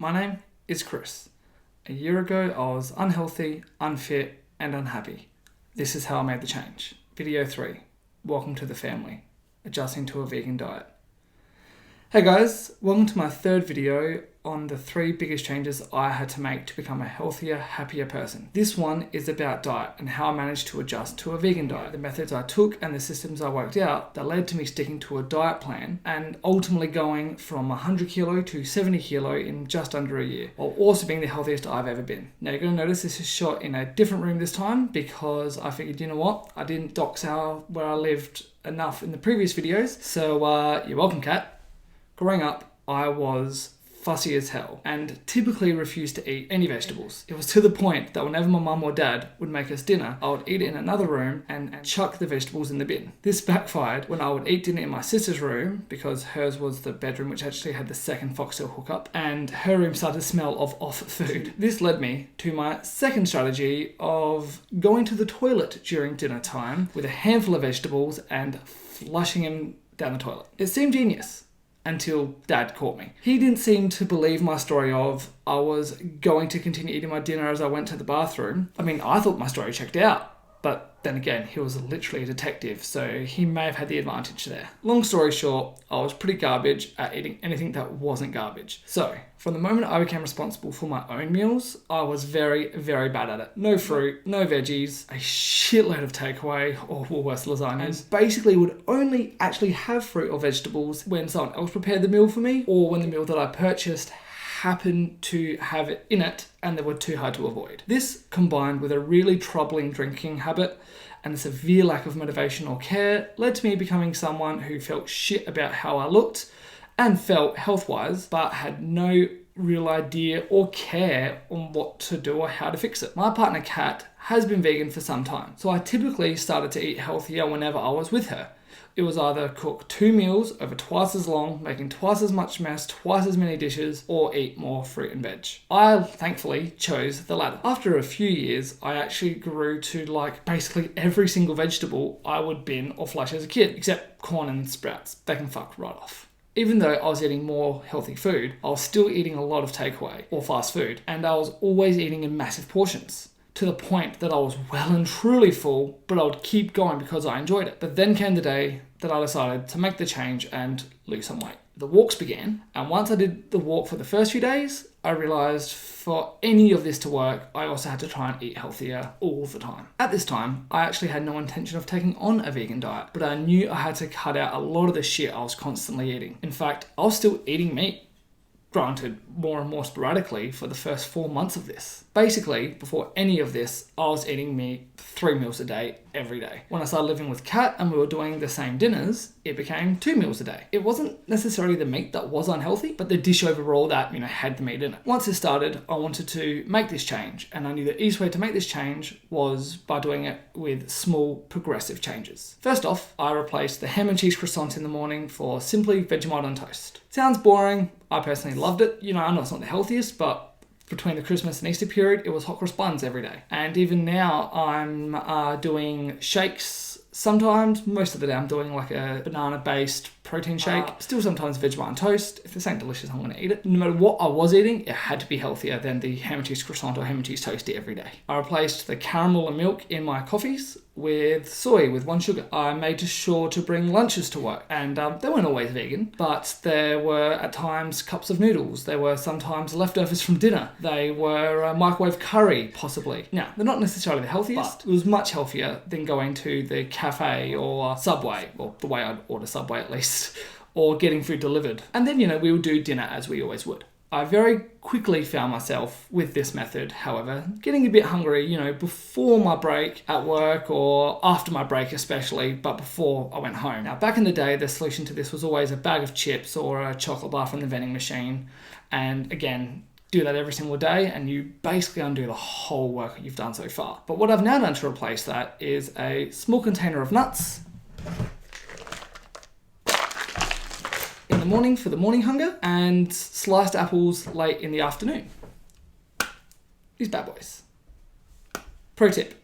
My name is Chris. A year ago, I was unhealthy, unfit, and unhappy. This is how I made the change. Video 3. Welcome to the family. Adjusting to a vegan diet. Hey guys, welcome to my third video on the 3 biggest changes I had to make to become a healthier, happier person. This one is about diet and how I managed to adjust to a vegan diet. The methods I took and the systems I worked out that led to me sticking to a diet plan and ultimately going from 100 kilo to 70 kilo in just under a year, while also being the healthiest I've ever been. Now you're going to notice this is shot in a different room this time because I figured, you know what, I didn't dox where I lived enough in the previous videos, so you're welcome, cat. Growing up, I was fussy as hell and typically refused to eat any vegetables. It was to the point that whenever my mum or dad would make us dinner, I would eat it in another room and chuck the vegetables in the bin. This backfired when I would eat dinner in my sister's room because hers was the bedroom which actually had the second foxtail hookup, and her room started to smell of off food. This led me to my second strategy of going to the toilet during dinner time with a handful of vegetables and flushing them down the toilet. It seemed genius. Until Dad caught me. He didn't seem to believe my story of I was going to continue eating my dinner as I went to the bathroom. I mean, I thought my story checked out, but then again, he was literally a detective, so he may have had the advantage there. Long story short, I was pretty garbage at eating anything that wasn't garbage. So, from the moment I became responsible for my own meals, I was very, very bad at it. No fruit, no veggies, a shitload of takeaway or worse, lasagnas. And basically would only actually have fruit or vegetables when someone else prepared the meal for me, or when the meal that I purchased happened to have it in it and they were too hard to avoid. This, combined with a really troubling drinking habit and a severe lack of motivation or care, led to me becoming someone who felt shit about how I looked and felt health-wise, but had no real idea or care on what to do or how to fix it. My partner Kat has been vegan for some time, so I typically started to eat healthier whenever I was with her. It was either cook 2 meals over twice as long, making twice as much mess, twice as many dishes, or eat more fruit and veg. I thankfully chose the latter. After a few years, I actually grew to like basically every single vegetable I would bin or flush as a kid, except corn and sprouts. They can fuck right off. Even though I was eating more healthy food, I was still eating a lot of takeaway or fast food, and I was always eating in massive portions, to the point that I was well and truly full, but I would keep going because I enjoyed it. But then came the day that I decided to make the change and lose some weight. The walks began, and once I did the walk for the first few days, I realized for any of this to work, I also had to try and eat healthier all the time. At this time, I actually had no intention of taking on a vegan diet, but I knew I had to cut out a lot of the shit I was constantly eating. In fact, I was still eating meat, granted more and more sporadically, for the first 4 months of this. Basically, before any of this, I was eating meat 3 meals a day, every day. When I started living with Kat and we were doing the same dinners, it became 2 meals a day. It wasn't necessarily the meat that was unhealthy, but the dish overall that, had the meat in it. Once it started, I wanted to make this change, and I knew the easiest way to make this change was by doing it with small, progressive changes. First off, I replaced the ham and cheese croissant in the morning for simply Vegemite on toast. Sounds boring. I personally loved it. I know it's not the healthiest, but between the Christmas and Easter period, it was hot cross buns every day. And even now, I'm doing shakes sometimes. Most of the day, I'm doing like a banana-based protein shake. Still sometimes Vegemite on toast. If this ain't delicious, I'm going to eat it. No matter what I was eating, it had to be healthier than the ham and cheese croissant or ham and cheese toasty every day. I replaced the caramel and milk in my coffees with soy with 1 sugar. I made sure to bring lunches to work, and they weren't always vegan, but there were at times cups of noodles. There were sometimes leftovers from dinner. They were microwave curry, possibly. Now, they're not necessarily the healthiest, but it was much healthier than going to the cafe or Subway, or the way I'd order Subway at least, or getting food delivered. And then, we would do dinner as we always would. I very quickly found myself with this method, however, getting a bit hungry, before my break at work or after my break especially, but before I went home. Now, back in the day, the solution to this was always a bag of chips or a chocolate bar from the vending machine. And again, do that every single day and you basically undo the whole work you've done so far. But what I've now done to replace that is a small container of nuts in the morning for the morning hunger, and sliced apples late in the afternoon. These bad boys. Pro tip,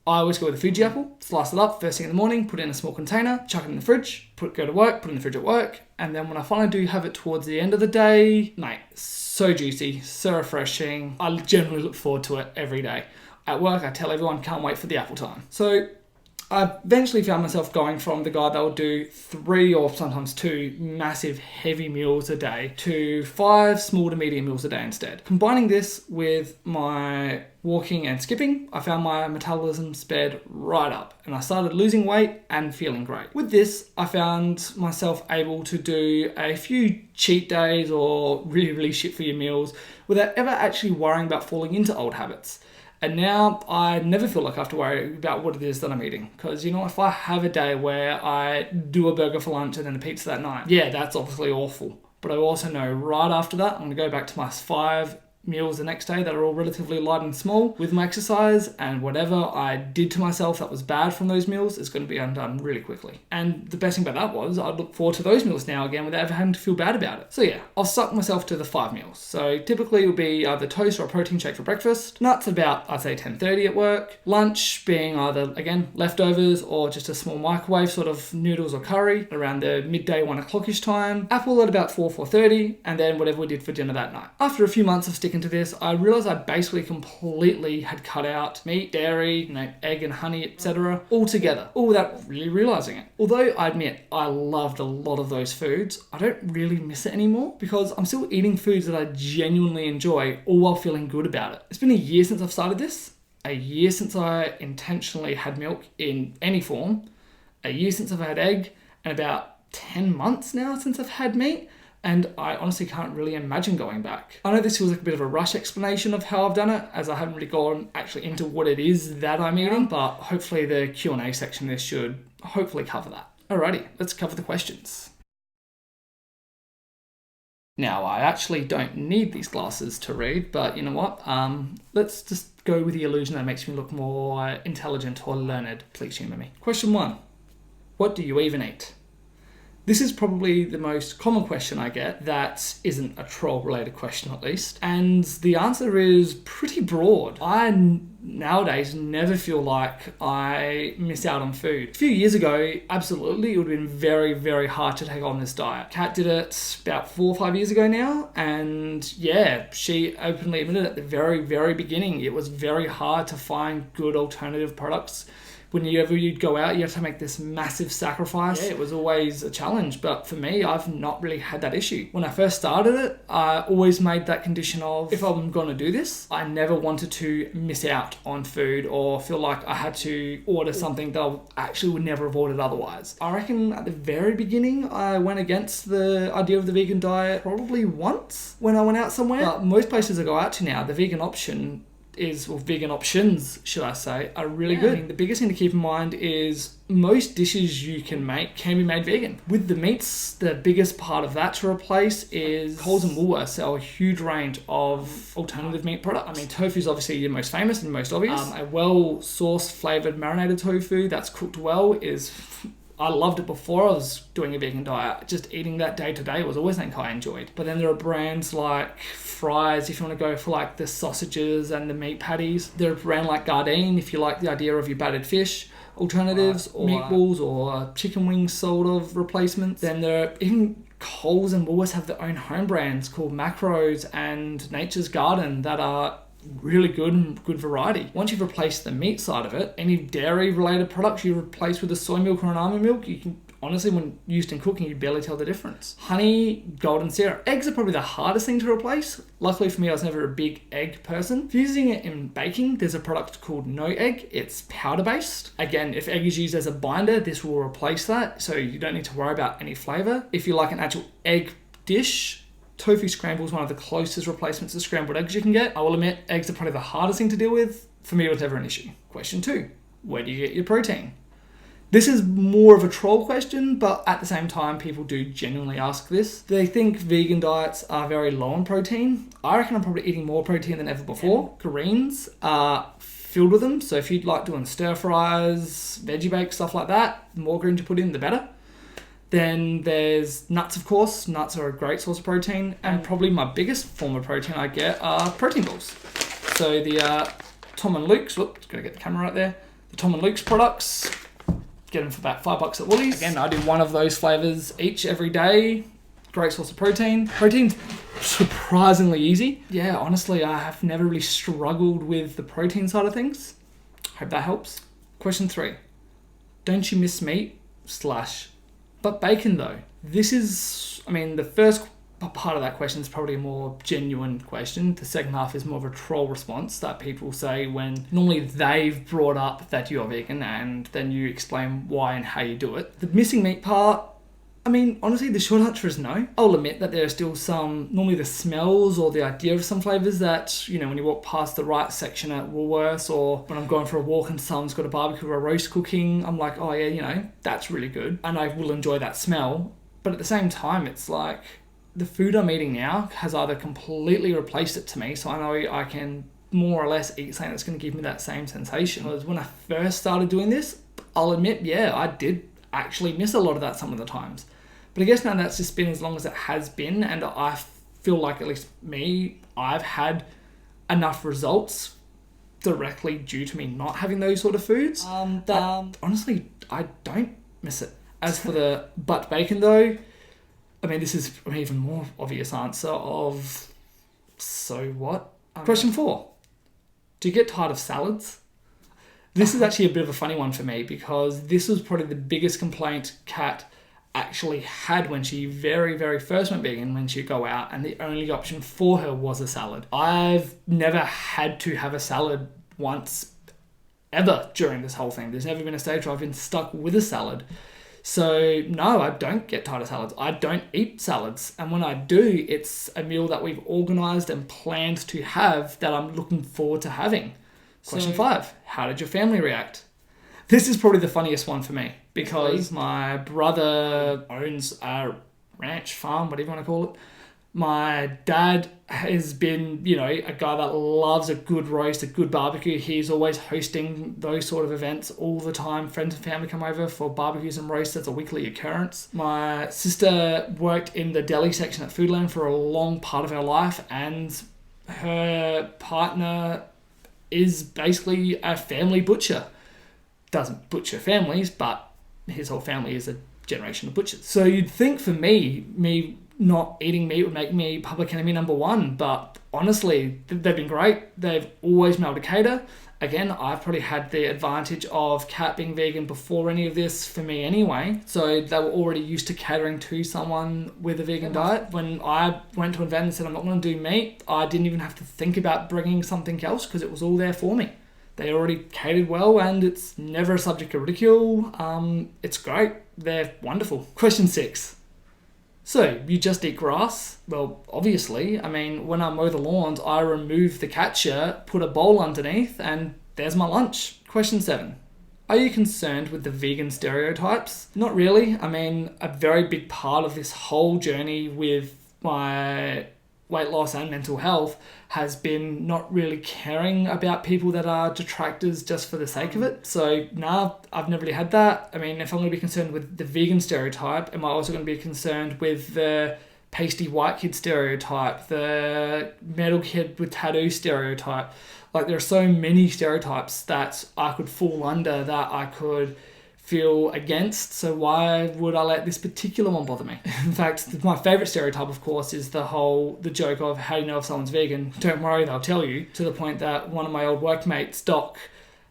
I always go with a Fuji apple, slice it up first thing in the morning, put it in a small container, chuck it in the fridge, go to work, put it in the fridge at work, and then when I finally do have it towards the end of the day, mate, so juicy, so refreshing. I generally look forward to it every day. At work, I tell everyone, can't wait for the apple time. So I eventually found myself going from the guy that would do 3 or sometimes 2 massive heavy meals a day to 5 small to medium meals a day instead. Combining this with my walking and skipping, I found my metabolism sped right up and I started losing weight and feeling great. With this, I found myself able to do a few cheat days or really shit for your meals without ever actually worrying about falling into old habits. And now I never feel like I have to worry about what it is that I'm eating. Because, if I have a day where I do a burger for lunch and then a pizza that night, yeah, that's obviously awful. But I also know right after that, I'm going to go back to my 5 meals the next day that are all relatively light and small with my exercise, and whatever I did to myself that was bad from those meals is going to be undone really quickly. And the best thing about that was I'd look forward to those meals now again without ever having to feel bad about it. So yeah, I'll suck myself to the 5 meals. So typically it would be either toast or a protein shake for breakfast, nuts about I'd say 10:30 at work, lunch being either again leftovers or just a small microwave sort of noodles or curry around the midday 1 o'clock-ish time, apple at about 4:30, and then whatever we did for dinner that night. After a few months of sticking to this, I realized I basically completely had cut out meat, dairy, egg and honey, etc. altogether, all without really realizing it. Although I admit I loved a lot of those foods, I don't really miss it anymore because I'm still eating foods that I genuinely enjoy, all while feeling good about it. It's been a year since I've started this, a year since I intentionally had milk in any form, a year since I've had egg, and about 10 months now since I've had meat. And I honestly can't really imagine going back. I know this feels like a bit of a rush explanation of how I've done it, as I haven't really gone actually into what it is that I'm eating, but hopefully the Q&A section of this should hopefully cover that. Alrighty, let's cover the questions. Now, I actually don't need these glasses to read, but you know what? Let's just go with the illusion that makes me look more intelligent or learned. Please humour me. Question 1. What do you even eat? This is probably the most common question I get that isn't a troll-related question, at least. And the answer is pretty broad. I nowadays never feel like I miss out on food. A few years ago, absolutely, it would have been very, very hard to take on this diet. Kat did it about 4 or 5 years ago now. And yeah, she openly admitted at the very, very beginning, it was very hard to find good alternative products. Whenever you'd go out, you have to make this massive sacrifice. Yeah, it was always a challenge, but for me, I've not really had that issue. When I first started it, I always made that condition of, if I'm going to do this, I never wanted to miss out on food or feel like I had to order something that I actually would never have ordered otherwise. I reckon at the very beginning, I went against the idea of the vegan diet probably once when I went out somewhere. But most places I go out to now, the vegan option vegan options, should I say, are really good. I mean, the biggest thing to keep in mind is most dishes you can make can be made vegan. With the meats, the biggest part of that to replace is Coles and Woolworths sell a huge range of alternative meat products. I mean, tofu is obviously the most famous and most obvious. A well-sourced, flavoured, marinated tofu that's cooked well is... I loved it before I was doing a vegan diet. Just eating that day to day was always something I enjoyed. But then there are brands like Fry's, if you want to go for like the sausages and the meat patties. There are brands like Gardein, if you like the idea of your battered fish alternatives, or meatballs or chicken wings sort of replacements. Then there are even Coles and Woolworths have their own home brands called Macros and Nature's Garden that are really good and good variety. Once you've replaced the meat side of it, any dairy related products you replace with a soy milk or an almond milk, you can honestly, when used in cooking, you barely tell the difference. Honey, golden syrup. Eggs are probably the hardest thing to replace. Luckily for me, I was never a big egg person. If you're using it in baking, there's a product called No Egg. It's powder based. Again, if egg is used as a binder, this will replace that, so you don't need to worry about any flavor. If you like an actual egg dish, tofu scramble is one of the closest replacements to scrambled eggs you can get. I will admit, eggs are probably the hardest thing to deal with. For me, it was never an issue. Question 2, where do you get your protein? This is more of a troll question, but at the same time, people do genuinely ask this. They think vegan diets are very low in protein. I reckon I'm probably eating more protein than ever before. Greens are filled with them, so if you'd like doing stir fries, veggie bakes, stuff like that, the more greens you put in, the better. Then there's nuts, of course. Nuts are a great source of protein. And probably my biggest form of protein I get are protein balls. So the Tom and Luke's, whoops, gotta get the camera right there. the Tom and Luke's products. Get them for about $5 at Woolies. Again, I do one of those flavors each every day. Great source of protein. Protein's surprisingly easy. Yeah, honestly, I have never really struggled with the protein side of things. Hope that helps. Question 3. Don't you miss meat? But bacon though. This is, the first part of that question is probably a more genuine question. The second half is more of a troll response that people say when normally they've brought up that you're vegan and then you explain why and how you do it. The missing meat part, honestly, the short answer is no. I'll admit that there are still some, normally the smells or the idea of some flavours that, when you walk past the right section at Woolworths or when I'm going for a walk and someone's got a barbecue or a roast cooking, I'm like, oh yeah, that's really good. And I will enjoy that smell. But at the same time, it's like the food I'm eating now has either completely replaced it to me, so I know I can more or less eat something that's going to give me that same sensation. Because when I first started doing this, I'll admit, yeah, I did actually miss a lot of that some of the times. But I guess now that's just been as long as it has been, and I feel like, at least me, I've had enough results directly due to me not having those sort of foods. Honestly, I don't miss it. As for the but bacon though, this is an even more obvious answer of, so what? Question 4. Do you get tired of salads? This is actually a bit of a funny one for me because this was probably the biggest complaint Kat actually had when she very, very first went vegan, when she'd go out and the only option for her was a salad. I've never had to have a salad once ever during this whole thing. There's never been a stage where I've been stuck with a salad. So no, I don't get tired of salads. I don't eat salads. And when I do, it's a meal that we've organised and planned to have that I'm looking forward to having. Question 5. How did your family react? This is probably the funniest one for me because my brother owns a ranch, farm, whatever you want to call it. My dad has been, a guy that loves a good roast, a good barbecue. He's always hosting those sort of events all the time. Friends and family come over for barbecues and roasts. That's a weekly occurrence. My sister worked in the deli section at Foodland for a long part of her life, and her partner is basically a family butcher. Doesn't butcher families, but his whole family is a generation of butchers. So you'd think for me not eating meat would make me public enemy number 1, but honestly, they've been great. They've always been able to cater. Again, I've probably had the advantage of Kat being vegan before any of this for me anyway. So they were already used to catering to someone with a vegan diet. When I went to an event and said I'm not going to do meat, I didn't even have to think about bringing something else because it was all there for me. They already catered well and it's never a subject of ridicule. It's great. They're wonderful. Question 6. So, you just eat grass? Well, obviously. When I mow the lawns, I remove the catcher, put a bowl underneath, and there's my lunch. Question 7. Are you concerned with the vegan stereotypes? Not really. A very big part of this whole journey with my weight loss and mental health has been not really caring about people that are detractors just for the sake of it. So, I've never really had that. If I'm going to be concerned with the vegan stereotype, am I also going to be concerned with the pasty white kid stereotype, the metal kid with tattoo stereotype? Like, there are so many stereotypes that I could fall under that I could feel against, so why would I let this particular one bother me? In fact, my favourite stereotype, of course, is the joke of how do you know if someone's vegan? Don't worry, they'll tell you, to the point that one of my old workmates, Doc,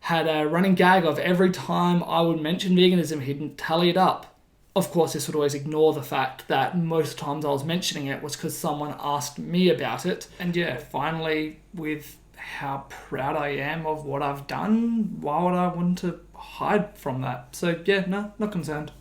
had a running gag of every time I would mention veganism, he'd tally it up. Of course, this would always ignore the fact that most times I was mentioning it was because someone asked me about it. And yeah, finally, with how proud I am of what I've done, why would I want to hide from that? So yeah, no, not concerned.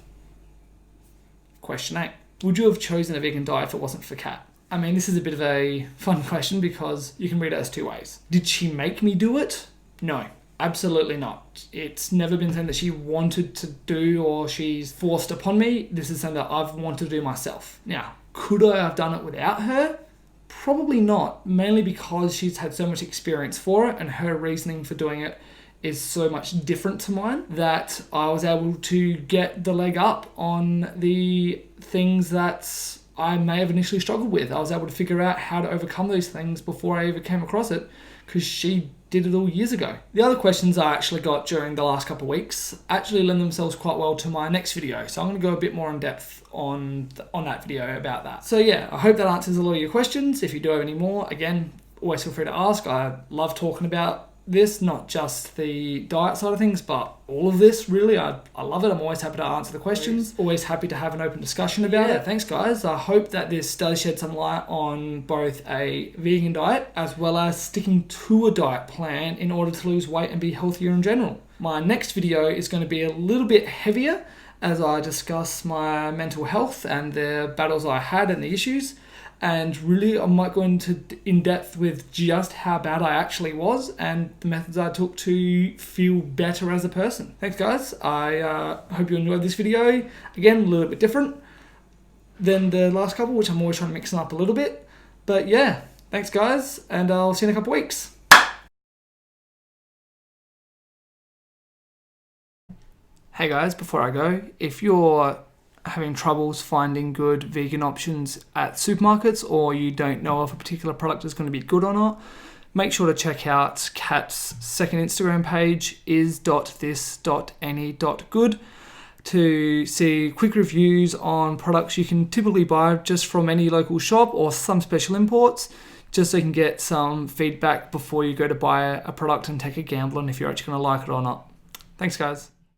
Question 8. Would you have chosen a vegan diet if it wasn't for Kat? This is a bit of a fun question because you can read it as 2 ways. Did she make me do it? No, absolutely not. It's never been something that she wanted to do or she's forced upon me. This is something that I've wanted to do myself. Now, could I have done it without her? Probably not, mainly because she's had so much experience for it and her reasoning for doing it is so much different to mine that I was able to get the leg up on the things that I may have initially struggled with. I was able to figure out how to overcome those things before I ever came across it, because she did it all years ago. The other questions I actually got during the last couple of weeks actually lend themselves quite well to my next video. So I'm going to go a bit more in depth on that video about that. So yeah, I hope that answers a lot of your questions. If you do have any more, again, always feel free to ask. I love talking about this, not just the diet side of things, but all of this really. I love it. I'm always happy to answer the questions. Always happy to have an open discussion about it. Thanks guys. I hope that this does shed some light on both a vegan diet as well as sticking to a diet plan in order to lose weight and be healthier in general. My next video is going to be a little bit heavier as I discuss my mental health and the battles I had and the issues. And really, I might go into in depth with just how bad I actually was and the methods I took to feel better as a person. Thanks guys. I hope you enjoyed this video. Again, a little bit different than the last couple, which I'm always trying to mix them up a little bit. But yeah, thanks guys, and I'll see you in a couple of weeks. Hey guys, before I go, if you're having troubles finding good vegan options at supermarkets, or you don't know if a particular product is going to be good or not, make sure to check out Kat's second Instagram page, is.this.any.good, to see quick reviews on products you can typically buy just from any local shop or some special imports, just so you can get some feedback before you go to buy a product and take a gamble on if you're actually going to like it or not. Thanks guys.